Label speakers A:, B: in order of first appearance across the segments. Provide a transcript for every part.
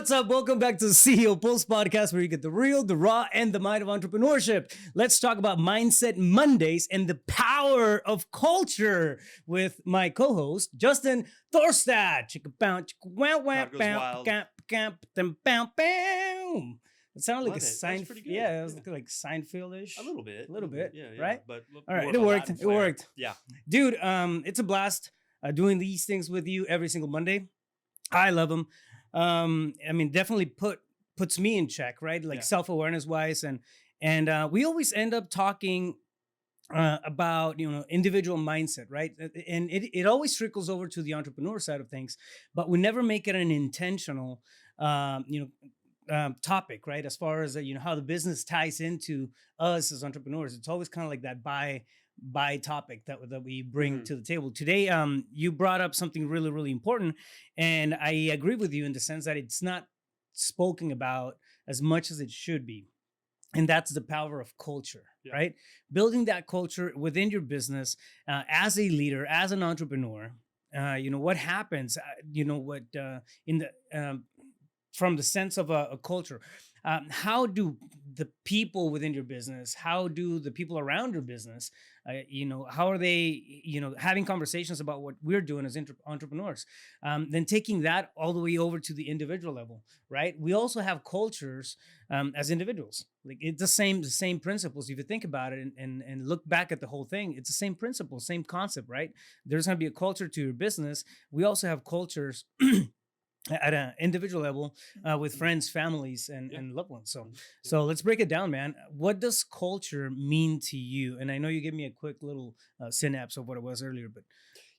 A: What's up? Welcome back to the CEO Pulse podcast, where you get the real, the raw, and the mind of entrepreneurship. Let's talk about Mindset Mondays and the power of culture with my co-host, Justin Thorstad. Chicka bow, chicka wow, wow,
B: Crowd goes
A: bow,
B: wild.
A: gap, gap, them, bow, bow. It sounded like
B: Love
A: a
B: it. That's
A: sign.
B: pretty good.
A: Yeah, it was
B: Yeah.
A: like Seinfeld-ish.
B: A little bit.
A: A little bit,
B: Yeah, yeah.
A: right?
B: But
A: All right,
B: more
A: it
B: of a
A: worked.
B: Latin
A: It
B: flair.
A: worked.
B: Yeah.
A: Dude, it's a blast doing these things with you every single Monday. I love them. I mean, definitely puts me in check, right? Like
B: Yeah.
A: self-awareness wise, and we always end up talking about individual mindset, right? And it always trickles over to the entrepreneur side of things, but we never make it an intentional, topic, right? As far as how the business ties into us as entrepreneurs, it's always kind of like that by topic that we bring
B: Mhm.
A: to the table today. You brought up something really, really important, and I agree with you in the sense that it's not spoken about as much as it should be, and that's the power of culture.
B: Yeah.
A: Right? Building that culture within your business, as a leader, as an entrepreneur. What happens, in the from the sense of a culture. How do the people within your business, how do the people around your business, how are they, having conversations about what we're doing as entrepreneurs? Then taking that all the way over to the individual level, right? We also have cultures as individuals. Like it's the same principles. If you think about it and look back at the whole thing, it's the same principle, same concept, right? There's going to be a culture to your business. We also have cultures at an individual level with friends, families, and,
B: Yeah.
A: and loved ones. So,
B: Mhm. Yeah.
A: so let's break it down, man. What does culture mean to you? And I know you gave me a quick little synapse of what it was earlier, but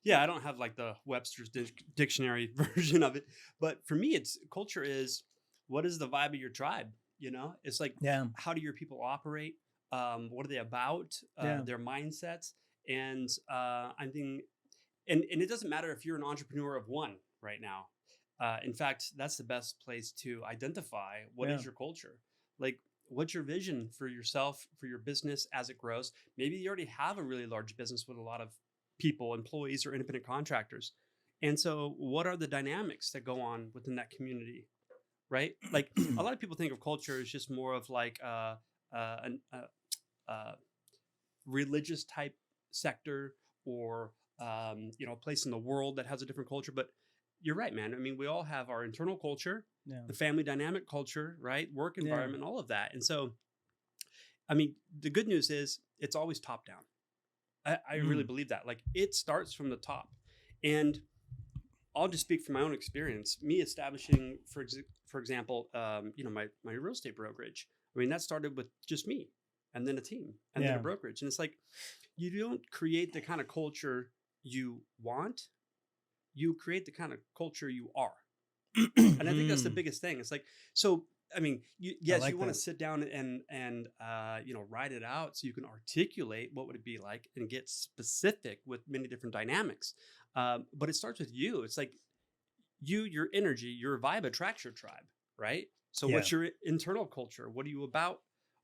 B: Yeah, I don't have like the Webster's dictionary version of it, but for me, it's culture is what is the vibe of your tribe? It's like
A: yeah,
B: how do your people operate? What are they about?
A: Yeah.
B: Their mindsets, and I think, and it doesn't matter if you're an entrepreneur of one right now. In fact, that's the best place to identify what is
A: Yeah.
B: your culture. Like, what's your vision for yourself, for your business as it grows? Maybe you already have a really large business with a lot of people, employees, or independent contractors. And so, what are the dynamics that go on within that community, right? Like, a lot of people think of culture as just more of like a religious type sector or a place in the world that has a different culture. But you're right, man. I mean, we all have our internal culture,
A: yeah,
B: the family dynamic culture, right? Work
A: Yeah.
B: environment, all of that. And so, I mean, the good news is it's always top down. I really believe that. Like it starts from the top. And I'll just speak from my own experience. Me establishing, for example, my real estate brokerage. I mean, that started with just me, and then a team, and then
A: Yeah.
B: a brokerage. And it's like you don't create the kind of culture you want; you create the kind of culture you are. And I think that's the biggest thing. It's like so. I mean, yes,
A: like
B: you want
A: that.
B: to sit down and write it out so you can articulate what would it be like and get specific with many different dynamics. But it starts with you. It's like your energy, your vibe attracts your tribe, right? So
A: Yeah.
B: what's your internal culture? What are you about?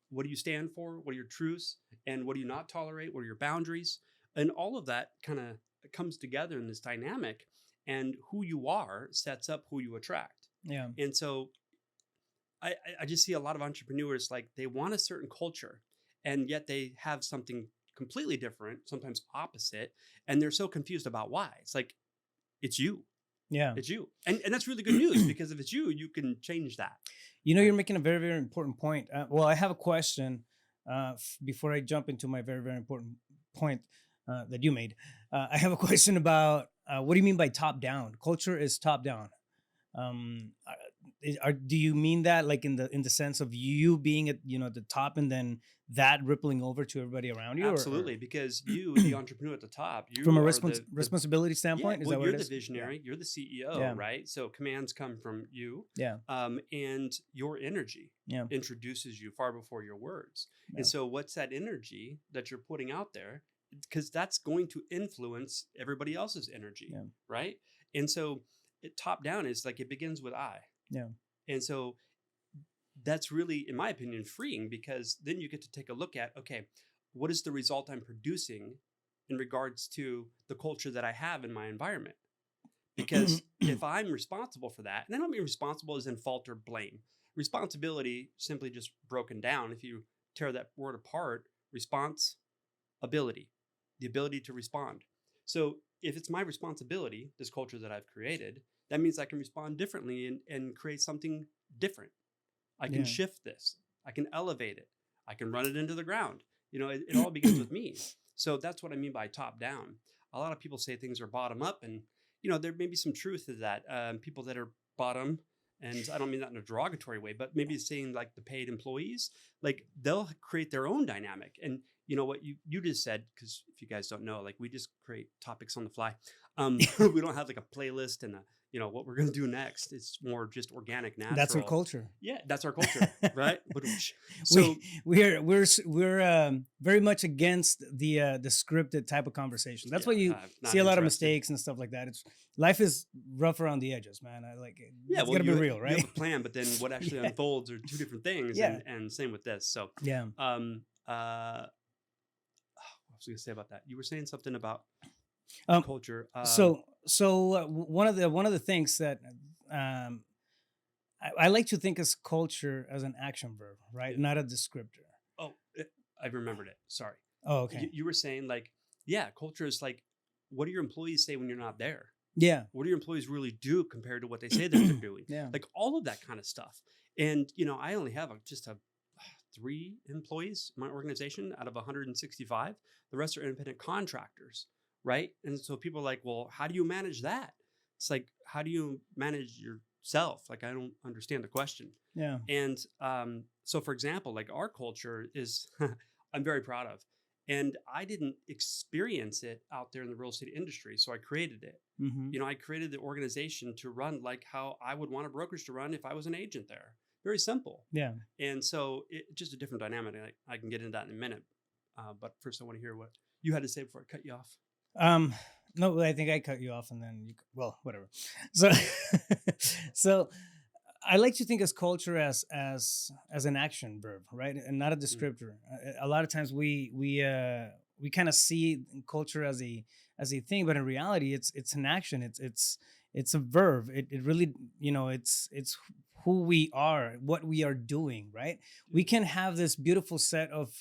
B: What do you stand for? What are your truths? And what do you not tolerate? What are your boundaries? And all of that kind of comes together in this dynamic. And who you are sets up who you attract.
A: Yeah.
B: And so I just see a lot of entrepreneurs like they want a certain culture and yet they have something completely different, sometimes opposite, and they're so confused about why. It's like, it's you.
A: Yeah.
B: It's you. And that's really good news because if it's you, you can change that.
A: You're making a very, very important point. Well, I have a question before I jump into my very, very important point that you made. I have a question about what do you mean by top down? Culture is top down. Do you mean that like in the sense of you being at the top and then that rippling over to everybody around you?
B: Absolutely. Because you, the entrepreneur at the top, you
A: From a
B: are
A: responsibility
B: yeah,
A: standpoint, is
B: well,
A: that what
B: you're
A: it
B: the
A: is?
B: visionary, you're the CEO,
A: Yeah.
B: right? So commands come from you.
A: Yeah.
B: And your energy
A: Yeah.
B: introduces you far before your words.
A: Yeah.
B: And so what's that energy that you're putting out there? Because that's going to influence everybody else's energy,
A: Yeah.
B: right? And so top down is like it begins with I.
A: Yeah.
B: And so that's really, in my opinion, freeing because then you get to take a look at, okay, what is the result I'm producing in regards to the culture that I have in my environment? Because if I'm responsible for that, and I don't mean responsible as in fault or blame, responsibility simply just broken down. If you tear that word apart, response ability, the ability to respond. So if it's my responsibility, this culture that I've created, that means I can respond differently and create something different. I can
A: Yeah.
B: shift this. I can elevate it. I can run it into the ground. It all begins with me. So that's what I mean by top down. A lot of people say things are bottom up, and there may be some truth to that. People that are bottom, and I don't mean that in a derogatory way, but maybe saying like the paid employees, like they'll create their own dynamic. And what you just said, because if you guys don't know, like we just create topics on the fly. We don't have like a playlist and what we're going to do next. It's more just organic, natural.
A: That's our culture.
B: Yeah, that's our culture, right? So
A: we're very much against the scripted type of conversation. That's why you
B: not
A: see a lot of
B: interested.
A: mistakes and stuff like that. Life is rough around the edges, man. I like it.
B: Yeah,
A: It's
B: well,
A: gotta be real,
B: you
A: right?
B: have a plan, but then what actually
A: Yeah.
B: unfolds are two different things.
A: Yeah.
B: And same with this. So,
A: Yeah.
B: what was I going to say about that? You were saying something about
A: Um,
B: culture.
A: One of the things that um, I like to think as culture as an action verb, right?
B: Yeah.
A: Not a descriptor.
B: Oh, I remembered it. Sorry.
A: Oh, okay.
B: You were saying like, yeah, culture is like, what do your employees say when you're not there?
A: Yeah.
B: What do your employees really do compared to what they say that they're doing?
A: Yeah.
B: Like all of that kind of stuff. And, I only have just 3 employees in my organization out of 165. The rest are independent contractors, right? And so people are like, well, how do you manage that? It's like, how do you manage yourself? Like, I don't understand the question.
A: Yeah.
B: And so, for example, like our culture is, I'm very proud of. And I didn't experience it out there in the real estate industry. So I created it.
A: Mm-hmm.
B: I created the organization to run like how I would want a brokerage to run if I was an agent there. Very simple.
A: Yeah.
B: And so just a different dynamic. I can get into that in a minute. But first I want to hear what you had to say before I cut you off.
A: No, I think I cut you off and then well, whatever. So, so I like to think as culture as an action verb, right? And not a descriptor. A lot of times we kind of see culture as a thing, but in reality it's an action. It's a verb. It really, it's who we are, what we are doing, right? We can have this beautiful set of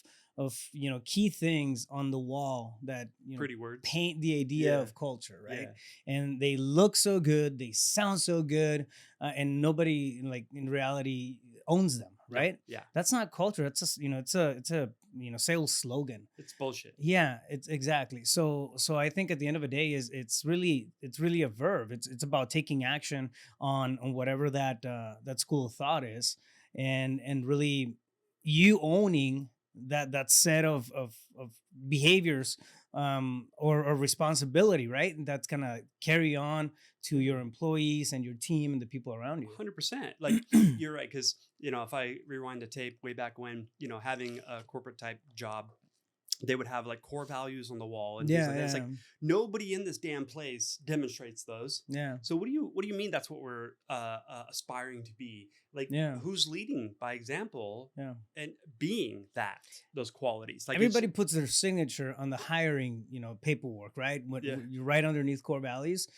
A: key things on the wall that
B: Pretty words.
A: paint the idea
B: Yeah.
A: of culture, right?
B: Yeah.
A: And they look so good, they sound so good, and nobody like in reality owns them, right?
B: Yeah.
A: That's not culture. It's just it's a sales slogan.
B: It's bullshit.
A: Yeah, it's exactly. So I think at the end of the day is it's really a verb. It's about taking action on whatever that school of thought is, and really you owning that set of behaviors or responsibility, right? And that's gonna carry on to your employees and your team and the people around you.
B: 100%. Like you're right. Cause if I rewind the tape way back when, having a corporate type job, they would have like core values on the wall and things
A: Yeah,
B: like that. It's
A: yeah,
B: like nobody in this damn place demonstrates those.
A: yeah,
B: So what do you mean that's what we're aspiring to be? Like
A: Yeah.
B: who's leading by example
A: yeah.
B: and being those qualities? Like
A: Everybody puts their signature on the hiring, paperwork, right? What
B: Yeah.
A: you write underneath core values.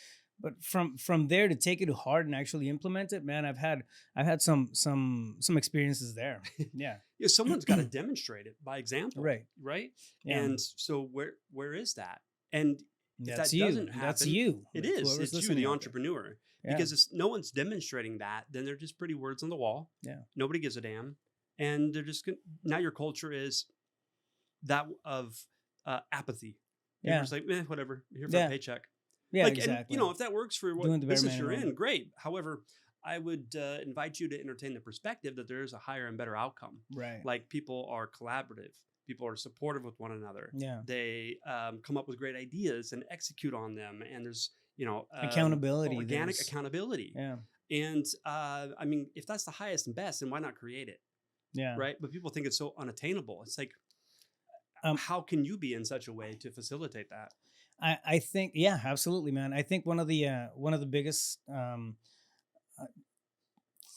A: But from there to take it to heart and actually implement it, man, I've had some experiences there. Yeah.
B: someone's got to demonstrate it by example.
A: Right.
B: Right.
A: Yeah.
B: And so where is that? And if
A: That's
B: that
A: you.
B: doesn't
A: That's
B: happen,
A: you.
B: it
A: Like,
B: is.
A: whoever's
B: It's you,
A: listening
B: the
A: out there.
B: entrepreneur.
A: Yeah.
B: Because if no one's demonstrating that, then they're just pretty words on the wall.
A: Yeah.
B: Nobody gives a damn. And they're just now your culture is that of apathy.
A: Yeah.
B: People's like, whatever, here for
A: Yeah.
B: a paycheck.
A: Yeah,
B: Like,
A: exactly.
B: and, if that works for
A: Doing
B: what
A: the bare
B: business you're
A: minimum.
B: in, great. However, I would invite you to entertain the perspective that there is a higher and better outcome.
A: Right.
B: Like people are collaborative. People are supportive with one another.
A: Yeah.
B: They come up with great ideas and execute on them. And there's,
A: Accountability.
B: organic
A: there's-
B: accountability.
A: Yeah.
B: And I mean, if that's the highest and best, then why not create it?
A: Yeah.
B: Right. But people think it's so unattainable. It's like,
A: Um,
B: how can you be in such a way to facilitate that?
A: I think, yeah, absolutely, man. I think one of the biggest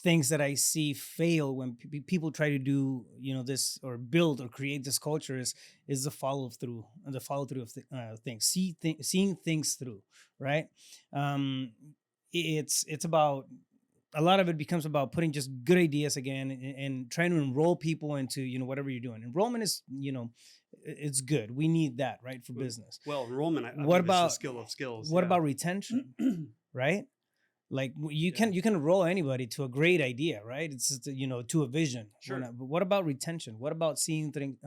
A: things that I see fail when people try to do, this or build or create this culture is the follow through of things, seeing things through, right? Um, it's about, a lot of it becomes about putting just good ideas again, and trying to enroll people into, whatever you're doing. Enrollment is, it's good. We need that, right, for business.
B: Well, enrollment, I
A: What
B: believe, is the
A: about
B: skill of skills.
A: what
B: Yeah.
A: about retention, right? Like
B: Yeah.
A: you can enroll anybody to a great idea, right? It's just, to a vision.
B: Sure.
A: But what about retention? What about seeing things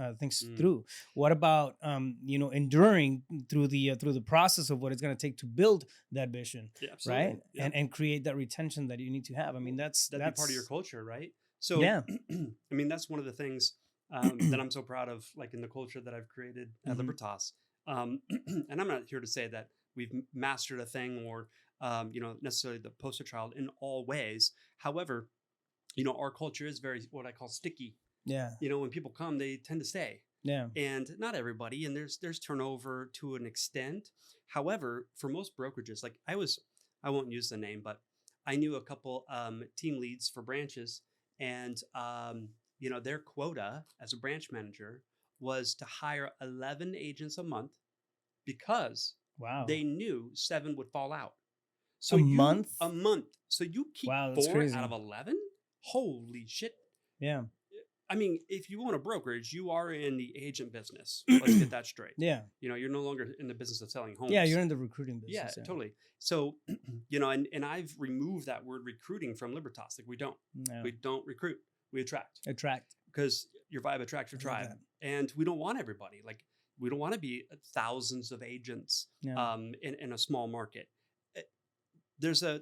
B: Mm.
A: through? What about enduring through the process of what it's going to take to build that vision,
B: Yeah, absolutely.
A: right?
B: Yeah.
A: And create that retention that you need to have. I mean,
B: That'd be part of your culture, right? So
A: Yeah.
B: I mean, that's one of the things that I'm so proud of, like in the culture that I've created at
A: Mhm.
B: Libertas. And I'm not here to say that we've mastered a thing or necessarily the poster child in all ways. However, our culture is very, what I call, sticky.
A: Yeah.
B: When people come, they tend to stay.
A: Yeah.
B: And not everybody, and there's turnover to an extent. However, for most brokerages, like I won't use the name, but I knew a couple team leads for branches, and their quota as a branch manager was to hire 11 agents a month, because
A: Wow.
B: they knew 7 would fall out.
A: A month?
B: A month. So you keep
A: Wow, that's
B: 4
A: crazy.
B: out of 11? Holy shit.
A: Yeah.
B: I mean, if you own a brokerage, you are in the agent business. Let's get that straight.
A: Yeah.
B: You're no longer in the business of selling homes.
A: Yeah, you're in the recruiting
B: Yeah,
A: business.
B: totally. So, and I've removed that word recruiting from Libertas. Like, we don't.
A: Yeah.
B: We don't recruit. We attract.
A: Attract.
B: Because your vibe attracts your
A: I love
B: tribe.
A: that.
B: And we don't want everybody. Like, we don't want to be thousands of agents
A: Yeah.
B: in a small market. There's a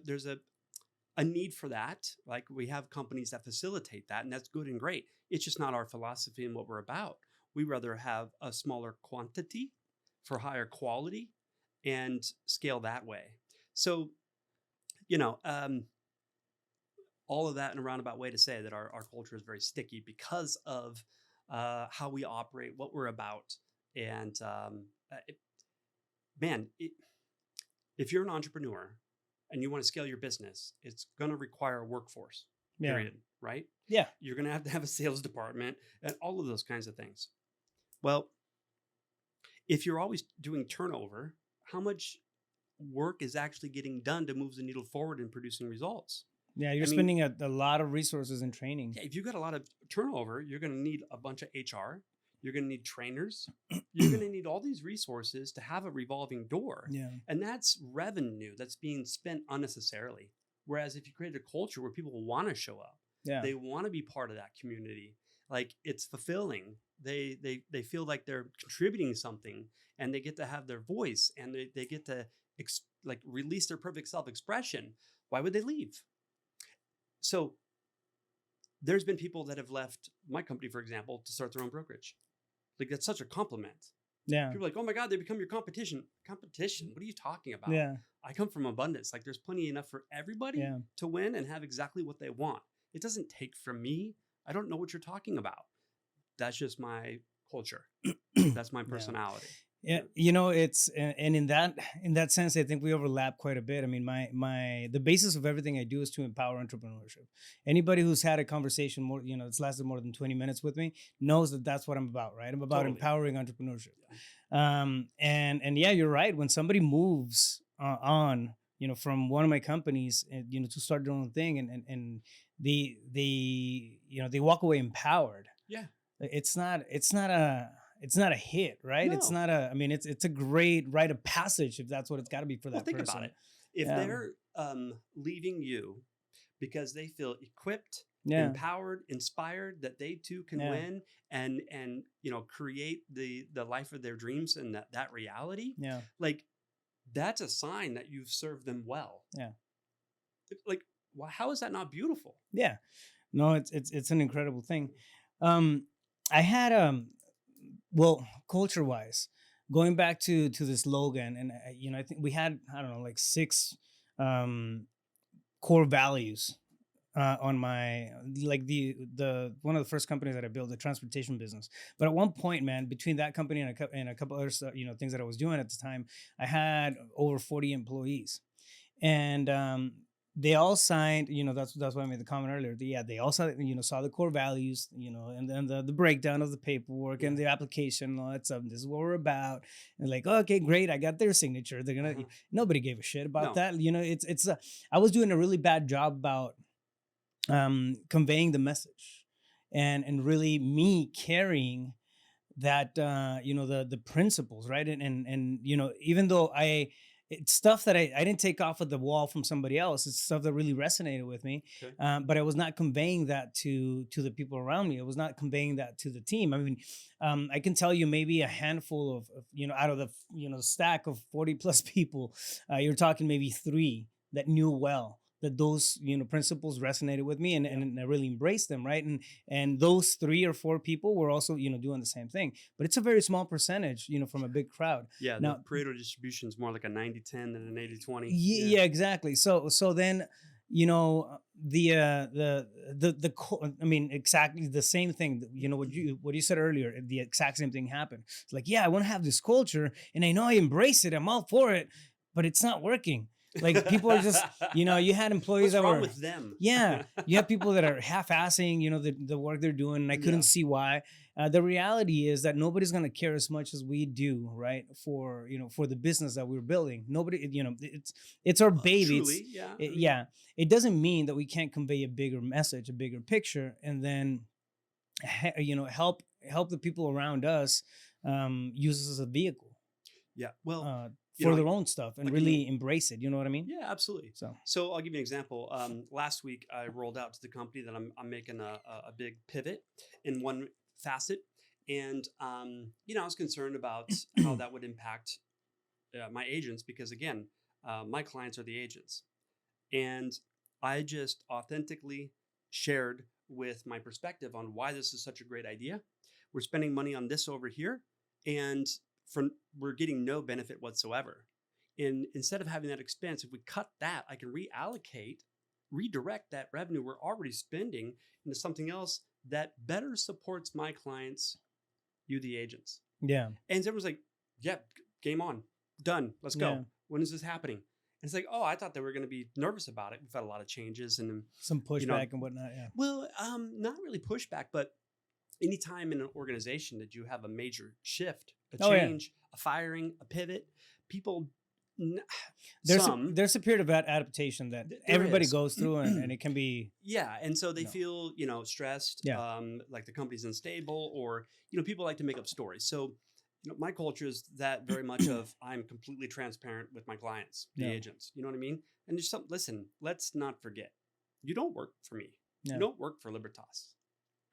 B: need for that. Like, we have companies that facilitate that, and that's good and great. It's just not our philosophy and what we're about. We rather have a smaller quantity for higher quality and scale that way. So, all of that in a roundabout way to say that our culture is very sticky because of how we operate, what we're about. And if you're an entrepreneur and you want to scale your business, it's going to require a workforce, period, right?
A: Yeah.
B: You're going to have a sales department and all of those kinds of things. Well, if you're always doing turnover, how much work is actually getting done to move the needle forward in producing results?
A: Yeah, you're spending a lot of resources in training.
B: Yeah, if you've got a lot of turnover, you're going to need a bunch of HR. You're going to need trainers. You're going to need all these resources to have a revolving door.
A: Yeah.
B: And that's revenue that's being spent unnecessarily. Whereas if you create a culture where people want to show up, they want to be part of that community, like, it's fulfilling. They feel like they're contributing something, and they get to have their voice, and they get to release their perfect self-expression. Why would they leave? So there's been people that have left my company, for example, to start their own brokerage. Like, that's such a compliment.
A: Yeah.
B: People are like, oh my God, they become your competition. Competition? What are you talking about?
A: Yeah.
B: I come from abundance. Like, there's plenty enough for everybody to win and have exactly what they want. It doesn't take from me. I don't know what you're talking about. That's just my culture. That's my personality.
A: Yeah, it's, and in that sense, I think we overlap quite a bit. I mean, the basis of everything I do is to empower entrepreneurship. Anybody who's had a conversation more, it's lasted more than 20 minutes with me, knows that that's what I'm about, right? I'm about empowering entrepreneurship. And yeah, you're right. When somebody moves on, from one of my companies, to start their own thing, and they walk away empowered.
B: Yeah,
A: it's not a hit, right?
B: No.
A: It's not it's a great rite of passage, if that's what it's got to be for that person.
B: Think about it. If they're leaving you because they feel equipped, empowered, inspired, that they too can win and create the life of their dreams and that reality. Yeah. Like, that's a sign that you've served them well. Yeah. Like, how is that not beautiful?
A: Yeah. No, it's an incredible thing. I had culture wise, going back to the slogan, and I think we had, I don't know, like 6 core values on my, like, the one of the first companies that I built, the transportation business. But at one point, man, between that company and a couple other things that I was doing at the time, I had over 40 employees. And they all signed, that's why I made the comment earlier. Yeah, they all saw, saw the core values, and then the breakdown of the paperwork
B: Yeah.
A: and the application and all that stuff. This is what we're about. And like, okay, great, I got their signature. They're gonna.
B: Uh-huh.
A: Nobody gave a shit about
B: No.
A: that. It's. I was doing a really bad job about conveying the message, and really me carrying that the principles, right, and even though it's stuff that I didn't take off of the wall from somebody else. It's stuff that really resonated with me,
B: Okay.
A: but I was not conveying that to the people around me. I was not conveying that to the team. I mean, I can tell you maybe a handful of out of the stack of 40 plus people, you're talking maybe three that knew well that those principles resonated with me, and I really embraced them, right? And those 3 or 4 people were also doing the same thing, but it's a very small percentage from a big crowd.
B: Yeah, the
A: Now,
B: Pareto distribution is more like a 90-10 than an 80-20.
A: yeah, exactly. So then I mean, exactly the same thing. What you said earlier, the exact same thing happened. It's like, yeah, I want to have this culture, and I know I embrace it. I'm all for it, but it's not working. Like, people are just, you had employees
B: What's
A: that
B: wrong
A: were,
B: with them?
A: yeah, you have people that are half-assing, the work they're doing, and I couldn't
B: Yeah.
A: see why. The reality is that nobody's gonna care as much as we do, right? For the business that we're building. Nobody, it's our baby.
B: Truly, yeah. I mean,
A: Yeah. It doesn't mean that we can't convey a bigger message, a bigger picture, and then help the people around us use us as a vehicle
B: yeah. Well,
A: for their own stuff, and
B: like
A: really embrace it. You know what I mean?
B: yeah, absolutely.
A: So
B: So I'll give you an example. Last week, I rolled out to the company that I'm making a big pivot in one facet, and I was concerned about how that would impact my agents, because again, my clients are the agents, and I just authentically shared with my perspective on why this is such a great idea. We're spending money on this over here, and we're getting no benefit whatsoever. And instead of having that expense, if we cut that, I can redirect that revenue we're already spending into something else that better supports my clients, you, the agents.
A: yeah,
B: And everyone's like, yeah, game on, done, let's go.
A: Yeah.
B: When is this happening? And it's like, oh, I thought they were going to be nervous about it. We've had a lot of changes and
A: some pushback and whatnot. Yeah.
B: well, not really pushback, but anytime in an organization that you have a major shift, a
A: Oh, yeah.
B: change, a firing, a pivot, people,
A: There's a period of adaptation that
B: There
A: everybody
B: is.
A: goes through, and it can be.
B: yeah, and so they
A: No.
B: feel stressed,
A: Yeah.
B: like the company's unstable, or people like to make up stories. So my culture is that very much of I'm completely transparent with my clients, the
A: Yeah.
B: agents. You know what I mean? And there's some. Listen, let's not forget, you don't work for me.
A: Yeah.
B: You don't work for Libertas.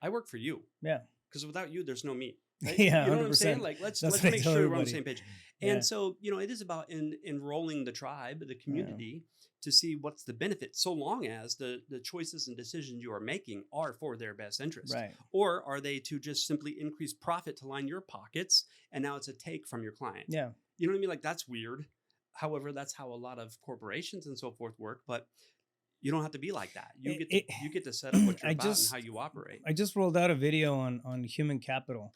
B: I work for you.
A: Yeah.
B: Because without you, there's no me. Right?
A: Yeah,
B: You know what I'm saying?
A: 100%.
B: Like let's
A: That's what I
B: make
A: tell
B: sure we're on the
A: everybody.
B: same page.
A: Yeah.
B: And so it is about enrolling the tribe, the community, to see what's the benefit, so long as the choices and decisions you are making are for their best interest.
A: Right.
B: Or are they to just simply increase profit to line your pockets, and now it's a take from your client?
A: Yeah.
B: You know what I mean? Like, that's weird. However, that's how a lot of corporations and so forth work. But you don't have to be like that. You get to set up what you're about and how you operate.
A: I just rolled out a video on human capital.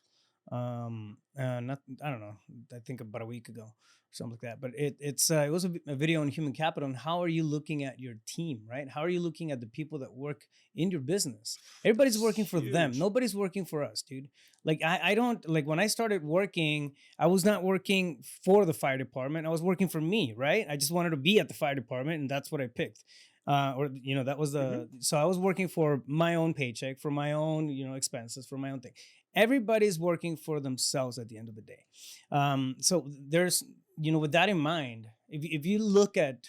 A: Not, I don't know, I think about a week ago or something like that. But it was a video on human capital, and how are you looking at your team, right? How are you looking at the people that work in your business? Everybody's working for them.
B: Huge.
A: Nobody's working for us, dude. Like, I don't, like, when I started working, I was not working for the fire department. I was working for me, right? I just wanted to be at the fire department, and that's what I picked. That was so I was working for my own paycheck, for my own expenses, for my own thing. Everybody's working for themselves at the end of the day. So there's with that in mind, if you look at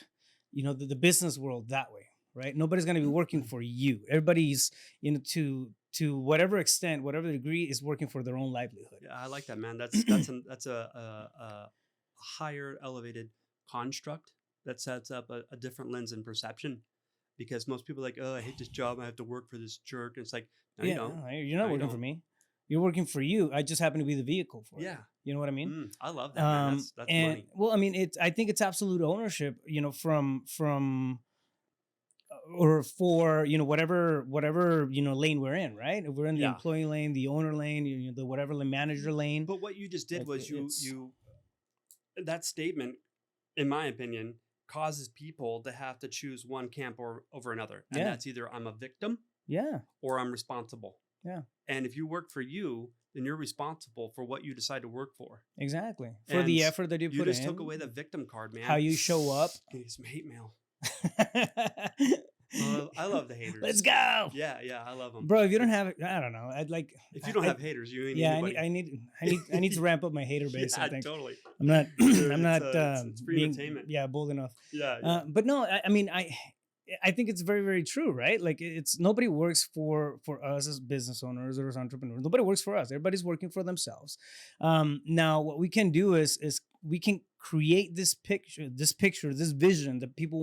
A: the business world that way, right? Nobody's going to be working for you. Everybody's to whatever extent, whatever degree, is working for their own livelihood.
B: Yeah, I like that, man. That's a higher elevated construct that sets up a different lens and perception, because most people are like, oh, I hate this job, I have to work for this jerk. And it's like, no, you don't.
A: No, you're not
B: No, you
A: working for
B: don't.
A: me. You're working for you. I just happen to be the vehicle for it.
B: Yeah.
A: You know what I mean?
B: I love that, man. That's
A: and
B: money.
A: well, I mean, I think it's absolute ownership, from or for whatever lane we're in, right? If we're in the
B: Yeah.
A: employee lane, the owner lane, the whatever the manager lane.
B: But what you just did
A: That's
B: was
A: it. It's-
B: that statement, in my opinion, causes people to have to choose one camp or over another. And
A: Yeah.
B: that's either I'm a victim
A: Yeah.
B: or I'm responsible.
A: Yeah.
B: And if you work for you, then you're responsible for what you decide to work for.
A: Exactly. For
B: And
A: the effort that you
B: you
A: put
B: just
A: in,
B: took away the victim card, man.
A: how you show up.
B: Give me some hate mail. I love the haters.
A: Let's go.
B: Yeah, I love them.
A: Bro, if you don't have it, I don't know. I'd like.
B: If you don't have haters, you ain't
A: Yeah,
B: anybody.
A: I need to ramp up my hater base.
B: Yeah,
A: I think
B: totally.
A: I'm not. I'm not.
B: It's free
A: being,
B: entertainment.
A: yeah, bold enough.
B: Yeah.
A: But no, I mean, I think it's very, very true, right? Like it's nobody works for us as business owners or as entrepreneurs. Nobody works for us. Everybody's working for themselves. Now, what we can do is we can create this picture, this vision that people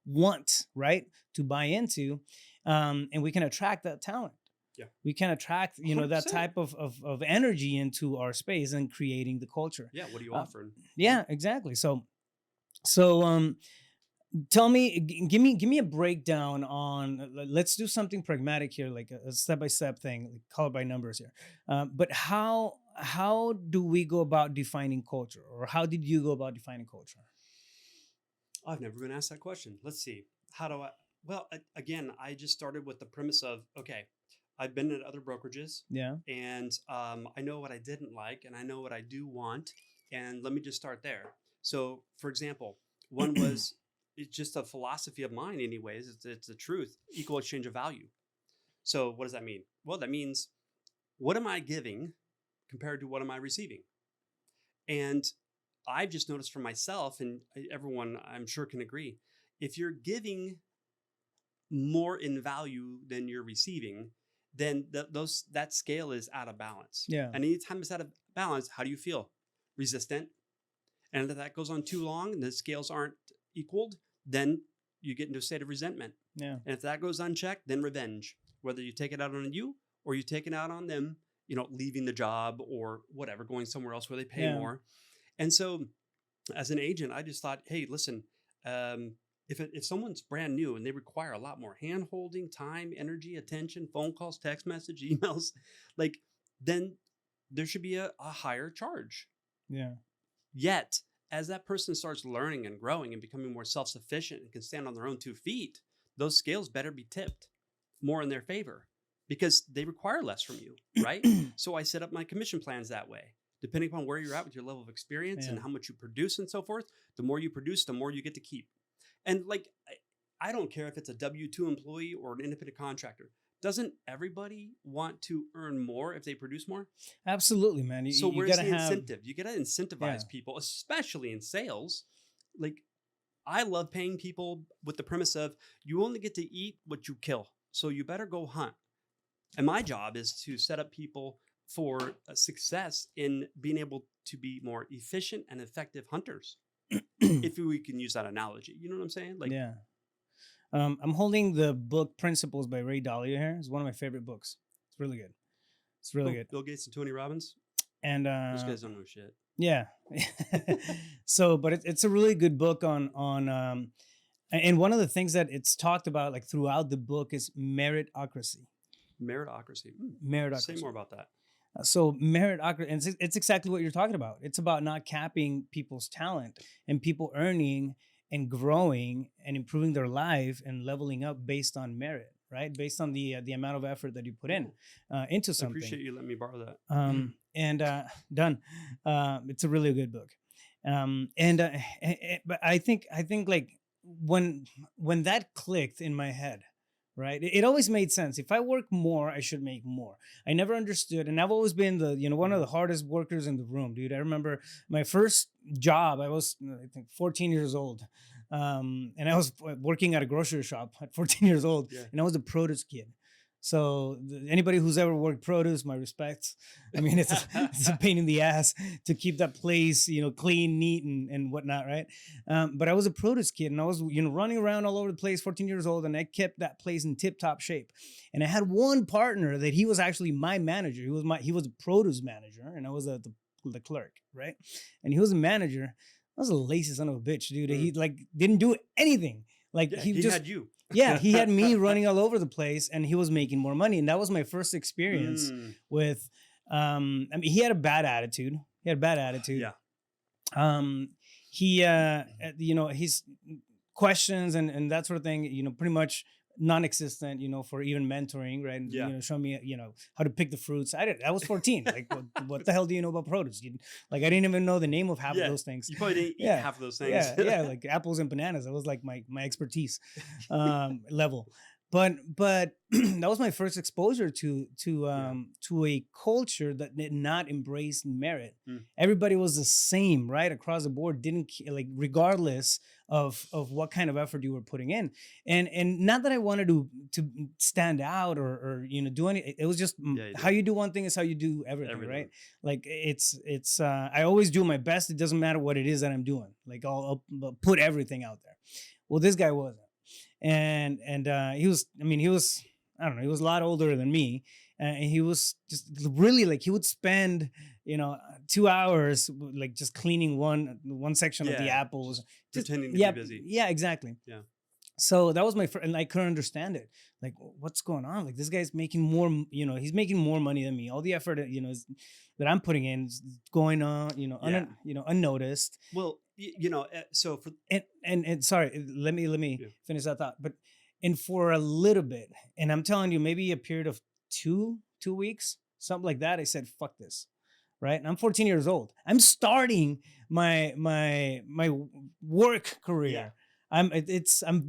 A: want, right, to buy into, and we can attract that talent.
B: Yeah,
A: we can attract that
B: 100%.
A: type of energy into our space and creating the culture.
B: Yeah, what are you offering?
A: Yeah, exactly. So tell me, give me a breakdown on. Let's do something pragmatic here, like a step-by-step thing, like color by numbers here. But how do we go about defining culture, or how did you go about defining culture?
B: I've never been asked that question. Let's see. How do I? Well, again, I just started with the premise of, okay, I've been at other brokerages,
A: Yeah.
B: and I know what I didn't like, and I know what I do want, and let me just start there. So, for example, one was. It's just a philosophy of mine anyways. It's the truth, equal exchange of value. So what does that mean? Well, that means what am I giving compared to what am I receiving? And I've just noticed for myself, and everyone I'm sure can agree, if you're giving more in value than you're receiving, then that scale is out of balance.
A: Yeah.
B: And anytime it's out of balance, how do you feel? Resistant. And if that goes on too long and the scales aren't equaled, then you get into a state of resentment.
A: Yeah.
B: And if that goes unchecked, then revenge, whether you take it out on you or you take it out on them, leaving the job or whatever, going somewhere else where they pay more. And so as an agent, I just thought, hey, listen, if someone's brand new and they require a lot more hand holding, time, energy, attention, phone calls, text message, emails, then there should be a higher charge.
A: Yeah.
B: Yet, as that person starts learning and growing and becoming more self-sufficient and can stand on their own 2 feet, those scales better be tipped more in their favor because they require less from you, right? So I set up my commission plans that way. Depending upon where you're at with your level of experience and how much you produce and so forth, the more you produce, the more you get to keep. And I don't care if it's a W-2 employee or an independent contractor. Doesn't everybody want to earn more if they produce more?
A: Absolutely, man.
B: So
A: you
B: where's
A: gotta
B: the
A: have
B: incentive? You got to incentivize people, especially in sales. I love paying people with the premise of you only get to eat what you kill. So you better go hunt. And my job is to set up people for success in being able to be more efficient and effective hunters. If we can use that analogy, you know what I'm saying?
A: Yeah. I'm holding the book Principles by Ray Dalio here. It's one of my favorite books. It's really good. It's really good.
B: Bill Gates and Tony Robbins.
A: And
B: those guys don't know shit.
A: Yeah. So, but it's a really good book on and one of the things that it's talked about throughout the book is meritocracy.
B: Meritocracy.
A: Meritocracy.
B: Say more about that.
A: So meritocracy, and it's exactly what you're talking about. It's about not capping people's talent and people earning and growing and improving their life and leveling up based on merit, right? Based on the amount of effort that you put into something.
B: I appreciate you letting me borrow that.
A: And done. It's a really good book. But I think when that clicked in my head, right? It always made sense. If I work more, I should make more. I never understood, and I've always been one of the hardest workers in the room, dude. I remember my first job. I was, I think, 14 years old, and I was working at a grocery shop at 14 years old, and I was a produce kid. So anybody who's ever worked produce, my respects. I mean, it's a pain in the ass to keep that place, clean, neat, and whatnot, right? But I was a produce kid, and I was, running around all over the place, 14 years old, and I kept that place in tip-top shape. And I had one partner that he was actually my manager. He was a produce manager, and I was the clerk, right? And he was a manager. I was a lazy son of a bitch, dude. He didn't do anything.
B: He just had you.
A: Yeah, he had me running all over the place, and he was making more money. And that was my first experience with. I mean, he had a bad attitude. Yeah. um he he's questions and that sort of thing, pretty much non-existent, for even mentoring, right? And,
B: Yeah.
A: show me, how to pick the fruits. I was 14. Like, what the hell do you know about produce? Like, I didn't even know the name of half of
B: Yeah.
A: those things.
B: You probably didn't eat
A: Yeah,
B: half of those things.
A: yeah, like apples and bananas. That was like my expertise level. But that was my first exposure
B: Yeah.
A: to a culture that did not embrace merit.
B: Mm.
A: Everybody was the same, right, across the board. Didn't like, regardless of what kind of effort you were putting in. And not that I wanted to stand out or do any. It was just
B: Yeah, you
A: how
B: did.
A: you do one thing is how you do everything, right?
B: Everything.
A: Like, it's I always do my best. It doesn't matter what it is that I'm doing. Like, I'll put everything out there. Well, this guy wasn't. And he was, I don't know, he was a lot older than me. And he was just really, like, he would spend 2 hours like just cleaning one section of the
B: Yeah.
A: apples. Just
B: Pretending to
A: yeah,
B: be busy.
A: yeah, exactly.
B: Yeah.
A: So that was my first, and I couldn't understand it. Like, what's going on? Like, this guy's making more, he's making more money than me. All the effort, that I'm putting in is going on,
B: Yeah.
A: unnoticed.
B: Well, so for
A: And sorry, let me
B: yeah.
A: finish that thought. But and for a little bit, and I'm telling you, maybe a period of two weeks, something like that, I said, fuck this. Right. And I'm 14 years old. I'm starting my work
B: Yeah.
A: career. I'm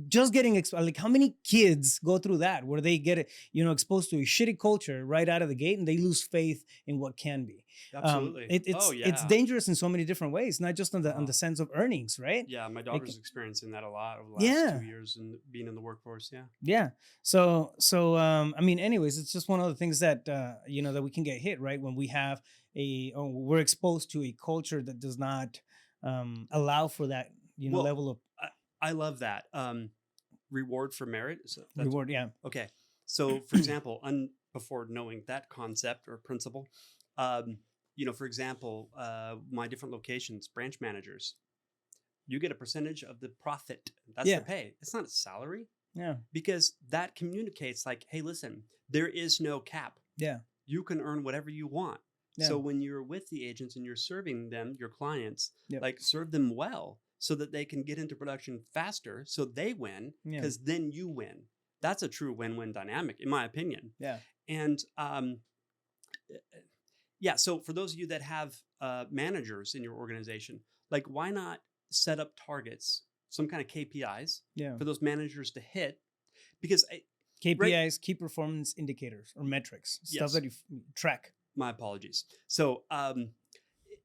A: just getting like, how many kids go through that, where they get exposed to a shitty culture right out of the gate, and they lose faith in what can be.
B: Absolutely. Oh
A: It's
B: yeah.
A: dangerous in so many different ways, not just on the
B: Oh.
A: sense of earnings, right?
B: Yeah, my
A: Like,
B: daughter's experiencing that a lot over the last
A: yeah,
B: 2 years and being in the workforce. Yeah.
A: yeah. So anyways, it's just one of the things that that we can get hit, right, when we have or we're exposed to a culture that does not allow for that
B: Well,
A: level of
B: I love that. Reward for merit. So that's
A: reward. Yeah.
B: okay. So, for example, before knowing that concept or principle, for example, my different locations, branch managers, you get a percentage of the profit. That's
A: Yeah.
B: the pay. It's not a salary
A: Yeah.
B: because that communicates like, hey, listen, there is no cap.
A: Yeah.
B: You can earn whatever you want.
A: Yeah.
B: So when you're with the agents and you're serving them, your clients,
A: Yep.
B: like serve them well so that they can get into production faster so they win
A: Yeah.
B: because then you win. That's a true win-win dynamic, in my opinion.
A: Yeah.
B: And yeah, so for those of you that have managers in your organization, like why not set up targets, some kind of KPIs
A: Yeah.
B: for those managers to hit? Because
A: KPIs, key performance indicators or metrics, stuff
B: Yes.
A: that you track.
B: My apologies. So,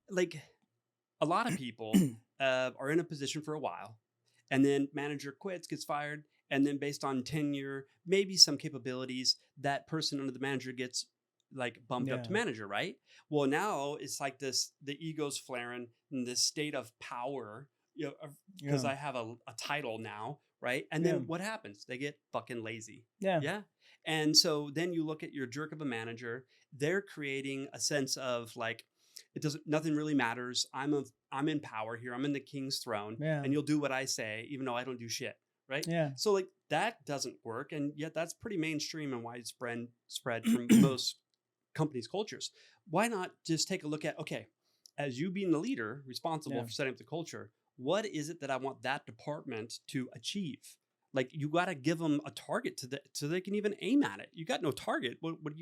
B: like a lot of people are in a position for a while, and then manager quits, gets fired, and then based on tenure, maybe some capabilities, that person under the manager gets like bumped up to
A: Yeah.
B: manager, right? Well, now it's like this: the ego's flaring in this state of power, because
A: Yeah.
B: I have a title now, right? And
A: Yeah.
B: then what happens? They get fucking lazy.
A: Yeah.
B: Yeah. And so then you look at your jerk of a manager, they're creating a sense of like, nothing really matters. I'm in power here. I'm in the king's throne
A: Yeah.
B: and you'll do what I say, even though I don't do shit. Right.
A: Yeah.
B: So like that doesn't work. And yet that's pretty mainstream and widespread spread from most companies' cultures. Why not just take a look at, okay, as you being the leader responsible
A: Yeah.
B: for setting up the culture, what is it that I want that department to achieve? Like you got to give them a target so they can even aim at it. You got no target. What are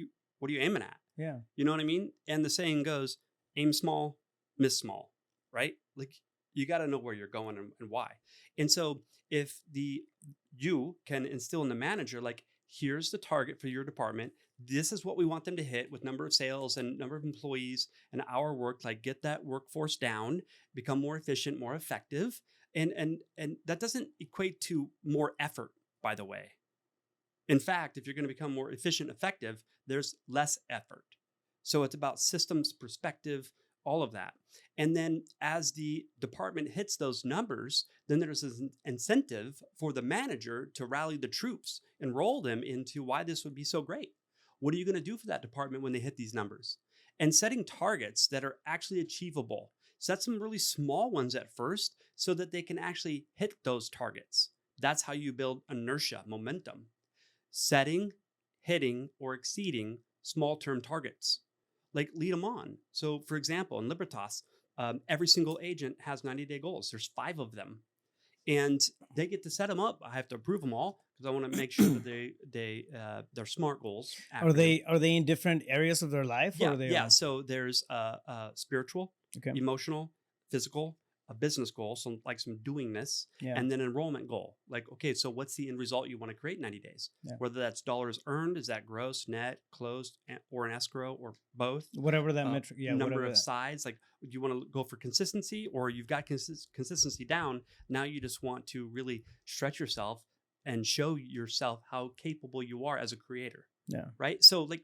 B: you aiming at?
A: Yeah.
B: You know what I mean? And the saying goes, aim small, miss small, right? Like you got to know where you're going and why. And so if you can instill in the manager, like, here's the target for your department. This is what we want them to hit with number of sales and number of employees and hour worked, like get that workforce down, become more efficient, more effective. And that doesn't equate to more effort, by the way. In fact, if you're going to become more efficient, effective, there's less effort. So it's about systems, perspective, all of that. And then as the department hits those numbers, then there's an incentive for the manager to rally the troops, enroll them into why this would be so great. What are you going to do for that department when they hit these numbers? And setting targets that are actually achievable. Set some really small ones at first so that they can actually hit those targets. That's how you build inertia, momentum. Setting, hitting, or exceeding small term targets. Like lead them on. So for example, in Libertas, every single agent has 90-day goals. There's 5 of them, and they get to set them up. I have to approve them all because I want to make sure that they're smart goals. Acronym.
A: Are they in different areas of their life, or
B: Yeah,
A: are they
B: yeah.
A: all-
B: So there's spiritual,
A: okay,
B: emotional, physical, a business goal, so like some doingness,
A: yeah,
B: and then enrollment goal. Like, okay, so what's the end result you want to create in 90 days?
A: Yeah.
B: Whether that's dollars earned, is that gross, net, closed, or an escrow, or both?
A: whatever that metric, yeah,
B: Number
A: whatever
B: of
A: that.
B: sides. Like, do you want to go for consistency, or you've got consistency down? Now you just want to really stretch yourself and show yourself how capable you are as a creator.
A: Yeah.
B: Right. So, like,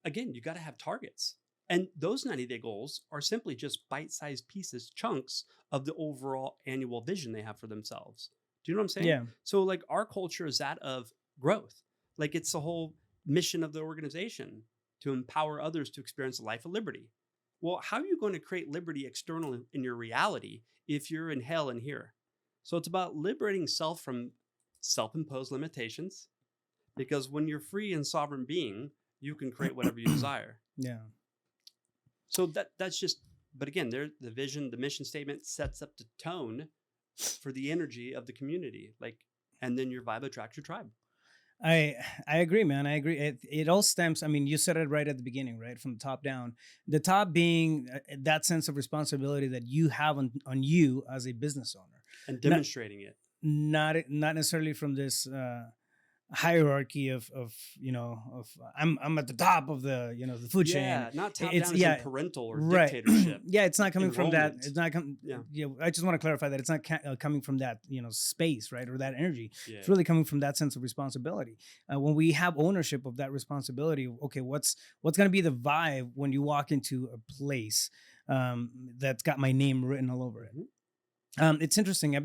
B: again, you got to have targets. And those 90-day goals are simply just bite-sized pieces, chunks of the overall annual vision they have for themselves. Do you know what I'm saying?
A: Yeah.
B: So, like, our culture is that of growth. Like, it's the whole mission of the organization to empower others to experience a life of liberty. Well, how are you going to create liberty external in your reality if you're in hell in here? So it's about liberating self from self-imposed limitations, because when you're free and sovereign being, you can create whatever you desire.
A: Yeah.
B: So that's just, but again, there the vision, the mission statement sets up the tone for the energy of the community, like, and then your vibe attracts your tribe.
A: I agree, man. I agree. It all stems. I mean, you said it right at the beginning, right, from the top down. The top being that sense of responsibility that you have on you as a business owner,
B: And demonstrating it.
A: not necessarily from this hierarchy of I'm at the top of the the food chain.
B: Yeah, not top
A: It's
B: down as in parental or dictatorship.
A: Yeah, it's not coming from that.
B: Enrollment.
A: It's not coming.
B: Yeah.
A: I just want to clarify that it's not coming from that space, right, or that energy.
B: Yeah.
A: It's really coming from that sense of responsibility. When we have ownership of that responsibility, okay, what's going to be the vibe when you walk into a place that's got my name written all over it?
B: Mhm.
A: It's interesting.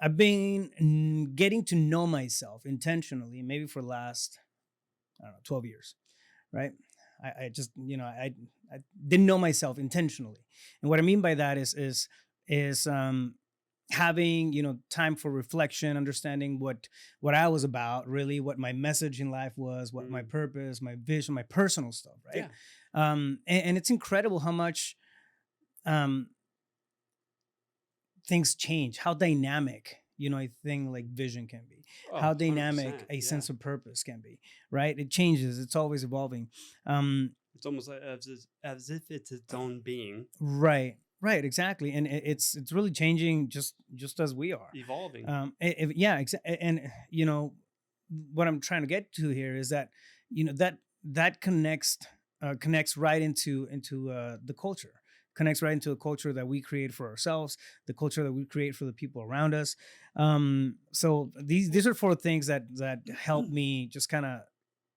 A: I've been getting to know myself intentionally, maybe for the last, I don't know, 12 years, right? I just, I didn't know myself intentionally. And what I mean by that is having, time for reflection, understanding what I was about, really, what my message in life was, what my purpose, my vision, my personal stuff, right?
B: Yeah.
A: And it's incredible how much things change, how dynamic a thing like vision can be,
B: Oh,
A: how dynamic
B: 100%,
A: a
B: yeah.
A: sense of purpose can be, right? It changes, it's always evolving.
B: It's almost like as if it's its own being,
A: Right, exactly. And it's really changing, just as we are
B: evolving.
A: yeah, and what I'm trying to get to here is that that connects right into the culture, connects right into a culture that we create for ourselves, the culture that we create for the people around us. So these are 4 things that help me just kind of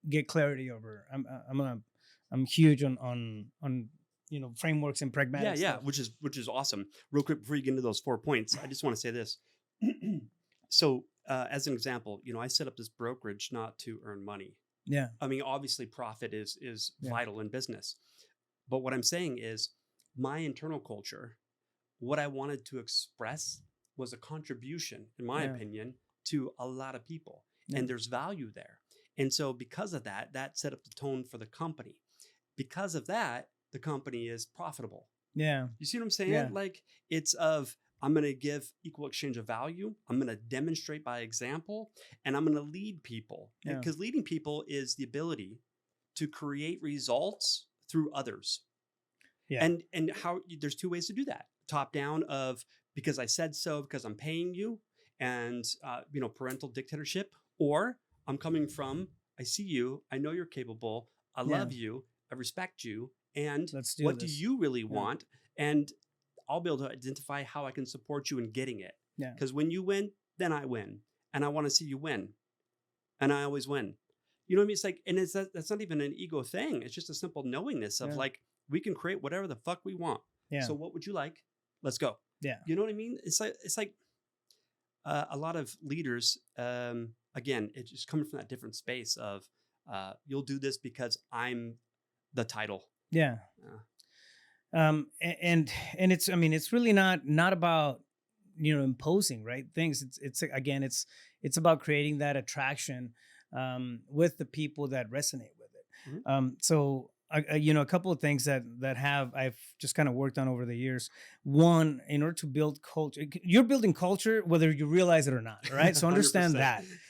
A: get clarity over. I'm huge on frameworks and pragmatic
B: Yeah,
A: stuff.
B: which is awesome. Real quick before you get into those 4 points, I just want to say this. So, as an example, I set up this brokerage not to earn money.
A: Yeah.
B: I mean, obviously, profit is
A: Yeah.
B: vital in business, but what I'm saying is, my internal culture, what I wanted to express was a contribution, in my
A: Yeah.
B: opinion, to a lot of people,
A: Yeah.
B: and there's value there. And so, because of that, that set up the tone for the company. Because of that, the company is profitable.
A: Yeah.
B: You see what I'm saying?
A: Yeah.
B: Like, it's I'm going to give equal exchange of value. I'm going to demonstrate by example, and I'm going to lead people.
A: Yeah.
B: Because leading people is the ability to create results through others.
A: Yeah.
B: And how there's 2 ways to do that. Top down of because I said so, because I'm paying you, and parental dictatorship, or I'm coming from I see you, I know you're capable, I love you, I respect you, and
A: Let's do
B: what
A: this.
B: do you really want? And I'll be able to identify how I can support you in getting it.
A: Yeah.
B: Because when you win, then I win, and I want to see you win, and I always win. You know what I mean? It's like, and that's not even an ego thing. It's just a simple knowingness of like, we can create whatever the fuck we want.
A: Yeah.
B: So what would you like? Let's go.
A: Yeah.
B: You know what I mean? It's like a lot of leaders, again, it's just coming from that different space of you'll do this because I'm the title.
A: Yeah. And it's, I mean, it's really not about, imposing, right, things. It's again, it's about creating that attraction with the people that resonate with it.
B: Mhm.
A: So a couple of things that have I've just kind of worked on over the years. One, in order to build culture, you're building culture whether you realize it or not, right? So understand
B: 100%.